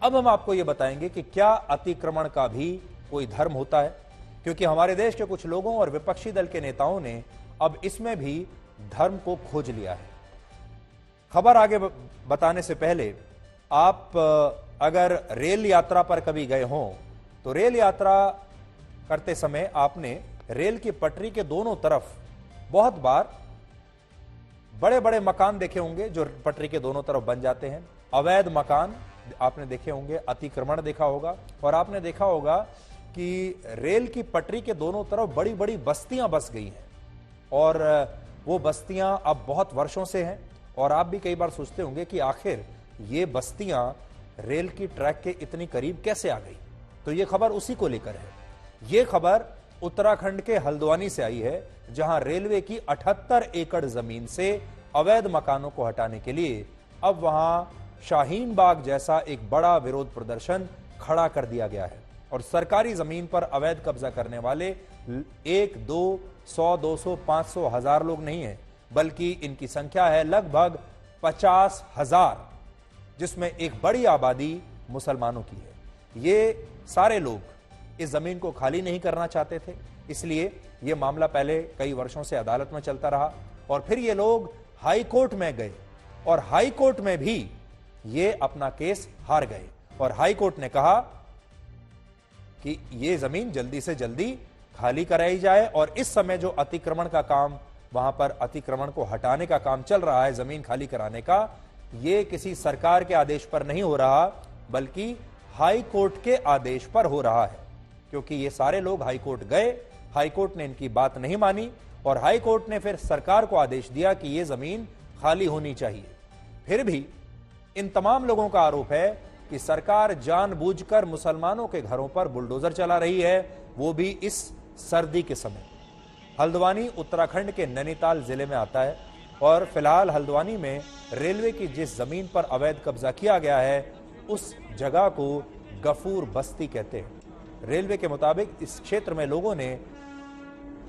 अब हम आपको यह बताएंगे कि क्या अतिक्रमण का भी कोई धर्म होता है, क्योंकि हमारे देश के कुछ लोगों और विपक्षी दल के नेताओं ने अब इसमें भी धर्म को खोज लिया है। खबर आगे बताने से पहले आप अगर रेल यात्रा पर कभी गए हों तो रेल यात्रा करते समय आपने रेल की पटरी के दोनों तरफ बहुत बार बड़े बड़े मकान देखे होंगे जो पटरी के दोनों तरफ बन जाते हैं। अवैध मकान आपने देखे होंगे, अतिक्रमण देखा होगा, और आपने देखा होगा कि रेल की पटरी के दोनों तरफ बड़ी बड़ी बस्तियां बस गई हैं और वो बस्तियां अब बहुत वर्षों से हैं। और आप भी कई बार सोचते होंगे कि आखिर ये बस्तियां रेल की ट्रैक के इतनी करीब कैसे आ गई। तो ये खबर उसी को लेकर है। ये खबर उत्तराखंड के हल्द्वानी से आई है, जहां रेलवे की 78 एकड़ जमीन से अवैध मकानों को हटाने के लिए अब वहां शाहीन बाग जैसा एक बड़ा विरोध प्रदर्शन खड़ा कर दिया गया है। और सरकारी जमीन पर अवैध कब्जा करने वाले 1, 2, 100, 200, 500, 1000 लोग नहीं है, बल्कि इनकी संख्या है लगभग 50,000, जिसमें एक बड़ी आबादी मुसलमानों की है। ये सारे लोग इस जमीन को खाली नहीं करना चाहते थे, इसलिए यह मामला पहले कई वर्षों से अदालत में चलता रहा और फिर ये लोग हाई कोर्ट में गए और हाई कोर्ट में भी ये अपना केस हार गए। और हाई कोर्ट ने कहा कि ये जमीन जल्दी से जल्दी खाली कराई जाए और इस समय जो अतिक्रमण का काम, वहां पर अतिक्रमण को हटाने का काम चल रहा है, जमीन खाली कराने का, ये किसी सरकार के आदेश पर नहीं हो रहा, बल्कि हाई कोर्ट के आदेश पर हो रहा है। क्योंकि ये सारे लोग हाई कोर्ट गए, हाई कोर्ट ने इनकी बात नहीं मानी और हाई कोर्ट ने फिर सरकार को आदेश दिया कि यह जमीन खाली होनी चाहिए। फिर भी इन तमाम लोगों का आरोप है कि सरकार जानबूझकर मुसलमानों के घरों पर बुलडोजर चला रही है, वो भी इस सर्दी के समय। हल्द्वानी उत्तराखंड के नैनीताल जिले में आता है और फिलहाल हल्द्वानी में रेलवे की जिस जमीन पर अवैध कब्जा किया गया है उस जगह को गफूर बस्ती कहते हैं। रेलवे के मुताबिक इस क्षेत्र में लोगों ने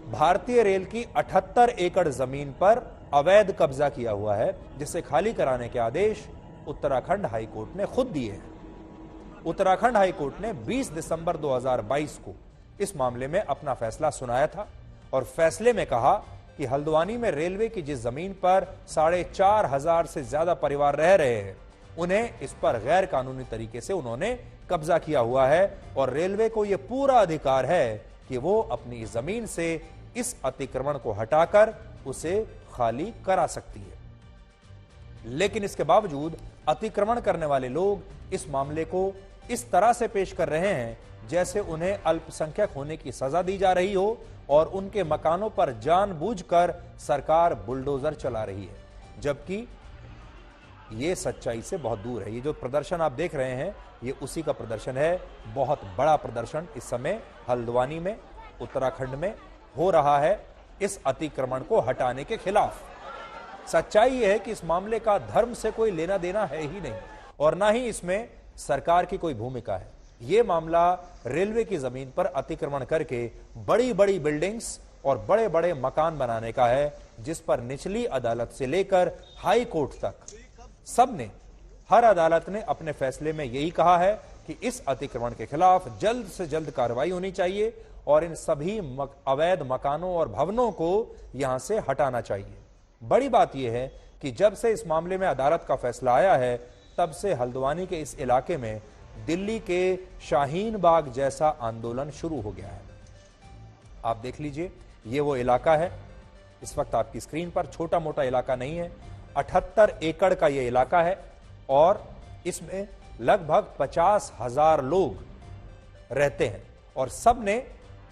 भारतीय रेल की 78 एकड़ जमीन पर अवैध कब्जा किया हुआ है, जिसे खाली कराने के आदेश उत्तराखंड हाईकोर्ट ने खुद दिए हैं। उत्तराखंड हाईकोर्ट ने 20 दिसंबर 2022 को इस मामले में अपना फैसला सुनाया था और फैसले में कहा कि हल्द्वानी में रेलवे की जिस जमीन पर 4,500 से ज्यादा परिवार रह रहे हैं, उन्हें इस पर गैर कानूनी तरीके से उन्होंने कब्जा किया हुआ है और रेलवे को यह पूरा अधिकार है कि वो अपनी जमीन से इस अतिक्रमण को हटाकर उसे खाली करा सकती है। लेकिन इसके बावजूद अतिक्रमण करने वाले लोग इस मामले को इस तरह से पेश कर रहे हैं जैसे उन्हें अल्पसंख्यक होने की सजा दी जा रही हो और उनके मकानों पर जानबूझकर सरकार बुलडोजर चला रही है, जबकि यह सच्चाई से बहुत दूर है। ये जो प्रदर्शन आप देख रहे हैं ये उसी का प्रदर्शन है। बहुत बड़ा प्रदर्शन इस समय हल्द्वानी में उत्तराखंड में हो रहा है इस अतिक्रमण को हटाने के खिलाफ। सच्चाई यह है कि इस मामले का धर्म से कोई लेना देना है ही नहीं और ना ही इसमें सरकार की कोई भूमिका है। यह मामला रेलवे की जमीन पर अतिक्रमण करके बड़ी बड़ी बिल्डिंग्स और बड़े बड़े मकान बनाने का है, जिस पर निचली अदालत से लेकर हाई कोर्ट तक सबने, हर अदालत ने अपने फैसले में यही कहा है कि इस अतिक्रमण के खिलाफ जल्द से जल्द कार्रवाई होनी चाहिए और इन सभी अवैध मकानों और भवनों को यहां से हटाना चाहिए। बड़ी बात यह है कि जब से इस मामले में अदालत का फैसला आया है तब से हल्द्वानी के इस इलाके में दिल्ली के शाहीन बाग जैसा आंदोलन शुरू हो गया है। आप देख लीजिए, ये वो इलाका है इस वक्त आपकी स्क्रीन पर, छोटा मोटा इलाका नहीं है, 78 एकड़ का यह इलाका है और इसमें लगभग 50,000 लोग रहते हैं और सबने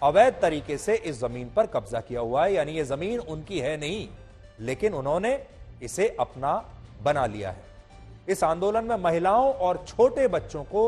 अवैध तरीके से इस जमीन पर कब्जा किया हुआ है। यानी यह जमीन उनकी है नहीं, लेकिन उन्होंने इसे अपना बना लिया है। इस आंदोलन में महिलाओं और छोटे बच्चों को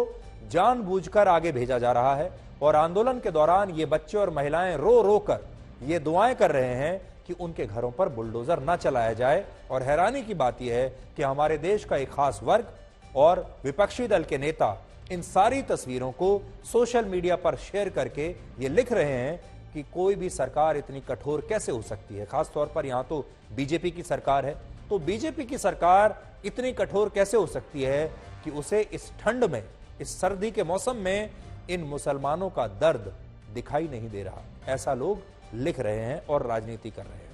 जानबूझकर आगे भेजा जा रहा है और आंदोलन के दौरान ये बच्चे और महिलाएं रो रो कर ये दुआएं कर रहे हैं कि उनके घरों पर बुलडोजर ना चलाया जाए। और हैरानी की बात यह है कि हमारे देश का एक खास वर्ग और विपक्षी दल के नेता इन सारी तस्वीरों को सोशल मीडिया पर शेयर करके ये लिख रहे हैं कि कोई भी सरकार इतनी कठोर कैसे हो सकती है। खासतौर पर यहां तो बीजेपी की सरकार है, तो बीजेपी की सरकार इतनी कठोर कैसे हो सकती है कि उसे इस ठंड में, इस सर्दी के मौसम में इन मुसलमानों का दर्द दिखाई नहीं दे रहा, ऐसा लोग लिख रहे हैं और राजनीति कर रहे हैं।